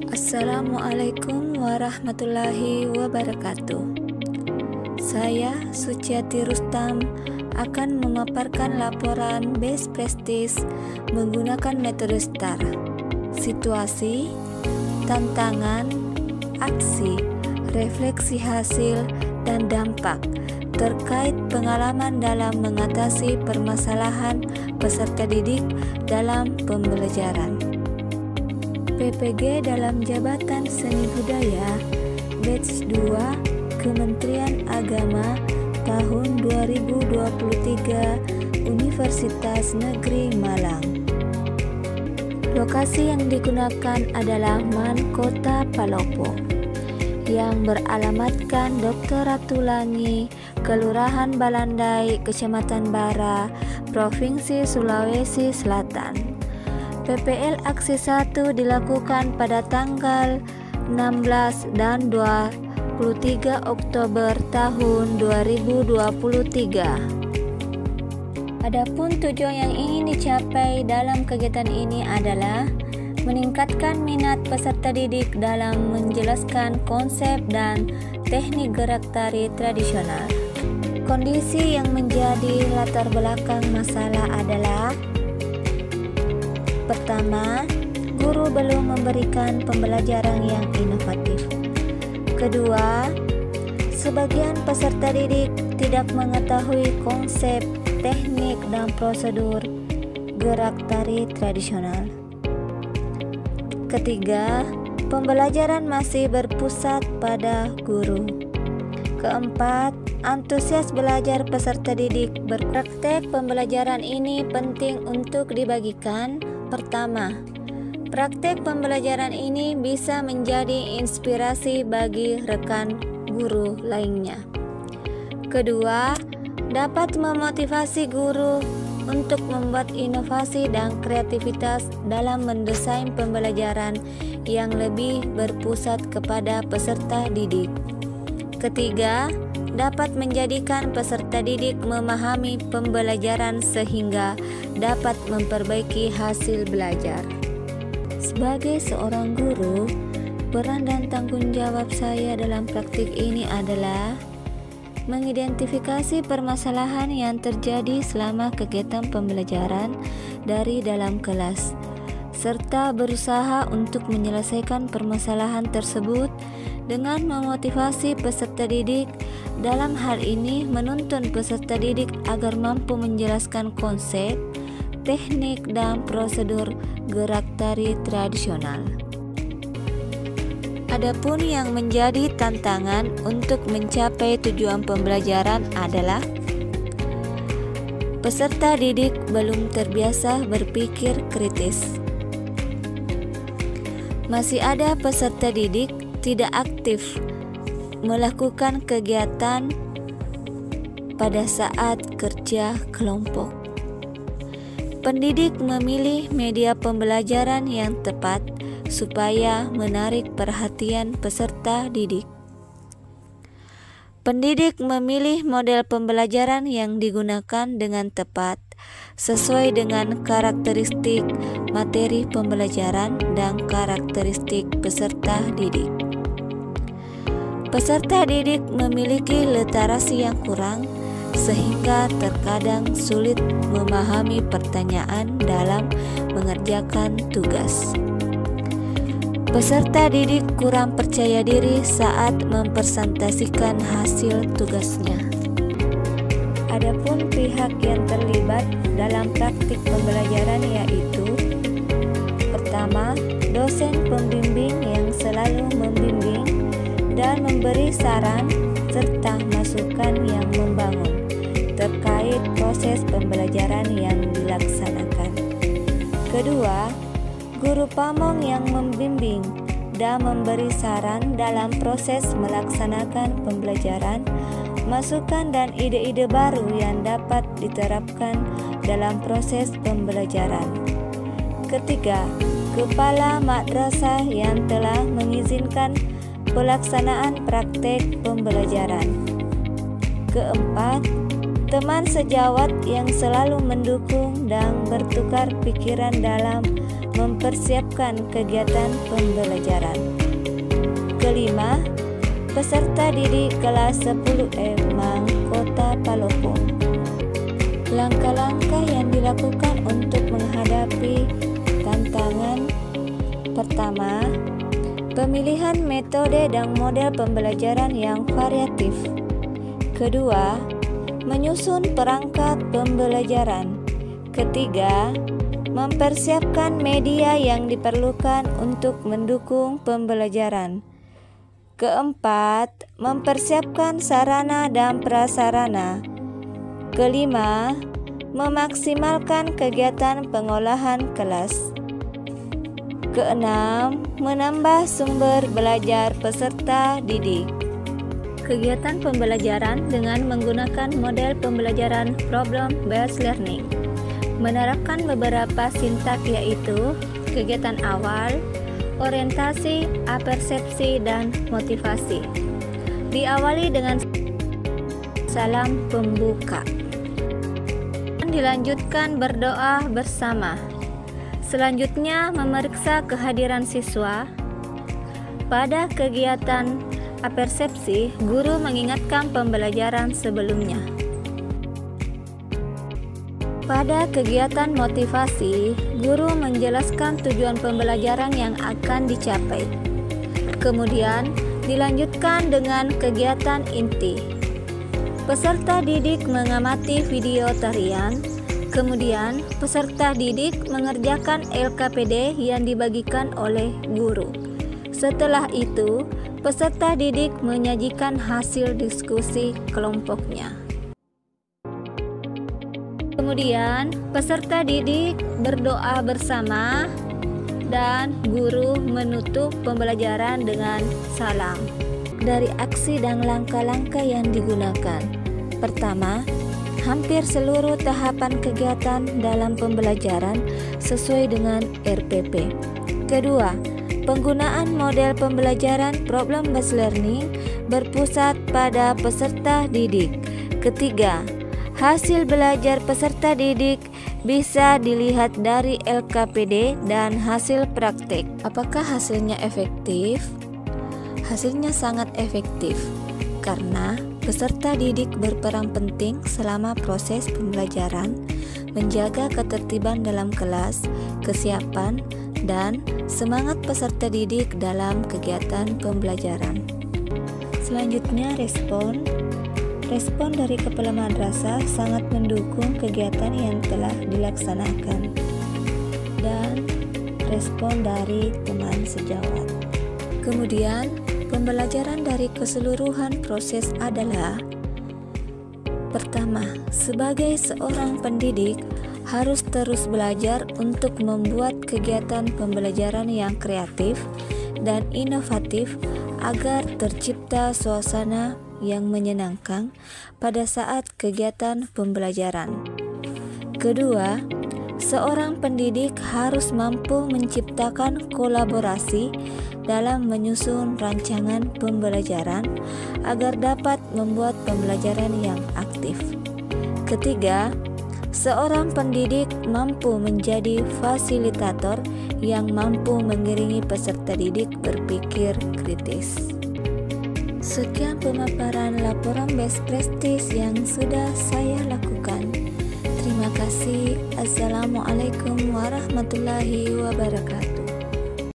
Assalamualaikum warahmatullahi wabarakatuh. Saya Suciati Rustam akan memaparkan laporan Best Practice menggunakan metode STAR. Situasi, tantangan, aksi, refleksi hasil, dan dampak terkait pengalaman dalam mengatasi permasalahan peserta didik dalam pembelajaran. PPG dalam Jabatan Seni Budaya Batch 2 Kementerian Agama tahun 2023 Universitas Negeri Malang. Lokasi yang digunakan adalah MAN Kota Palopo yang beralamatkan Dr. Ratulangi, Kelurahan Balandai, Kecamatan Bara, Provinsi Sulawesi Selatan. PPL Aksi 1 dilakukan pada tanggal 16 dan 23 Oktober tahun 2023. Adapun tujuan yang ingin dicapai dalam kegiatan ini adalah meningkatkan minat peserta didik dalam menjelaskan konsep dan teknik gerak tari tradisional. Kondisi yang menjadi latar belakang masalah adalah: pertama, guru belum memberikan pembelajaran yang inovatif. Kedua, sebagian peserta didik tidak mengetahui konsep, teknik, dan prosedur gerak tari tradisional. Ketiga, pembelajaran masih berpusat pada guru. Keempat, antusias belajar peserta didik berpraktek pembelajaran ini penting untuk dibagikan. Pertama, praktek pembelajaran ini bisa menjadi inspirasi bagi rekan guru lainnya. Kedua, dapat memotivasi guru untuk membuat inovasi dan kreativitas dalam mendesain pembelajaran yang lebih berpusat kepada peserta didik. Ketiga, dapat menjadikan peserta didik memahami pembelajaran sehingga dapat memperbaiki hasil belajar. Sebagai seorang guru, peran dan tanggung jawab saya dalam praktik ini adalah mengidentifikasi permasalahan yang terjadi selama kegiatan pembelajaran dari dalam kelas, serta berusaha untuk menyelesaikan permasalahan tersebut dengan memotivasi peserta didik. Dalam hal ini, menuntun peserta didik agar mampu menjelaskan konsep, teknik, dan prosedur gerak tari tradisional. Adapun yang menjadi tantangan untuk mencapai tujuan pembelajaran adalah: peserta didik belum terbiasa berpikir kritis. Masih ada peserta didik tidak aktif melakukan kegiatan pada saat kerja kelompok. Pendidik memilih media pembelajaran yang tepat supaya menarik perhatian peserta didik. Pendidik memilih model pembelajaran yang digunakan dengan tepat sesuai dengan karakteristik materi pembelajaran dan karakteristik peserta didik. Peserta didik memiliki literasi yang kurang sehingga terkadang sulit memahami pertanyaan dalam mengerjakan tugas. Peserta didik kurang percaya diri saat mempresentasikan hasil tugasnya. Adapun pihak yang terlibat dalam praktik pembelajaran yaitu: pertama, dosen pembimbing yang selalu membimbing dan memberi saran serta masukan yang membangun terkait proses pembelajaran yang dilaksanakan. Kedua, guru pamong yang membimbing dan memberi saran dalam proses melaksanakan pembelajaran, masukan dan ide-ide baru yang dapat diterapkan dalam proses pembelajaran. Ketiga, kepala madrasah yang telah mengizinkan pelaksanaan praktek pembelajaran. Keempat, teman sejawat yang selalu mendukung dan bertukar pikiran dalam mempersiapkan kegiatan pembelajaran. Kelima, peserta didik kelas 10E Kota Palopo. Langkah-langkah yang dilakukan untuk menghadapi tantangan. Pertama, pemilihan metode dan model pembelajaran yang variatif. Kedua, menyusun perangkat pembelajaran. Ketiga, mempersiapkan media yang diperlukan untuk mendukung pembelajaran. Keempat, mempersiapkan sarana dan prasarana. Kelima, memaksimalkan kegiatan pengolahan kelas. Keenam, menambah sumber belajar peserta didik. Kegiatan pembelajaran dengan menggunakan model pembelajaran problem-based learning menerapkan beberapa sintak, yaitu kegiatan awal, orientasi, apersepsi, dan motivasi. Diawali dengan salam pembuka. Dilanjutkan berdoa bersama. Selanjutnya memeriksa kehadiran siswa. Pada kegiatan apersepsi, guru mengingatkan pembelajaran sebelumnya. Pada kegiatan motivasi, guru menjelaskan tujuan pembelajaran yang akan dicapai. Kemudian dilanjutkan dengan kegiatan inti. Peserta didik mengamati video tarian. Kemudian peserta didik mengerjakan LKPD yang dibagikan oleh guru. Setelah itu, peserta didik menyajikan hasil diskusi kelompoknya. Kemudian peserta didik berdoa bersama dan guru menutup pembelajaran dengan salam. Dari aksi dan langkah-langkah yang digunakan. Pertama, hampir seluruh tahapan kegiatan dalam pembelajaran sesuai dengan RPP. Kedua, penggunaan model pembelajaran problem-based learning berpusat pada peserta didik. Ketiga, hasil belajar peserta didik bisa dilihat dari LKPD dan hasil praktik. Apakah hasilnya efektif? Hasilnya sangat efektif karena peserta didik berperan penting selama proses pembelajaran, menjaga ketertiban dalam kelas, kesiapan, dan semangat peserta didik dalam kegiatan pembelajaran. Selanjutnya, respon dari Kepala Madrasah sangat mendukung kegiatan yang telah dilaksanakan dan respon dari teman sejawat. Kemudian, pembelajaran dari keseluruhan proses adalah: pertama, sebagai seorang pendidik harus terus belajar untuk membuat kegiatan pembelajaran yang kreatif dan inovatif agar tercipta suasana yang menyenangkan pada saat kegiatan pembelajaran. Kedua, seorang pendidik harus mampu menciptakan kolaborasi dalam menyusun rancangan pembelajaran agar dapat membuat pembelajaran yang aktif. Ketiga, seorang pendidik mampu menjadi fasilitator yang mampu mengiringi peserta didik berpikir kritis. Sekian pemaparan laporan best practice yang sudah saya lakukan. Terima kasih. Assalamualaikum warahmatullahi wabarakatuh.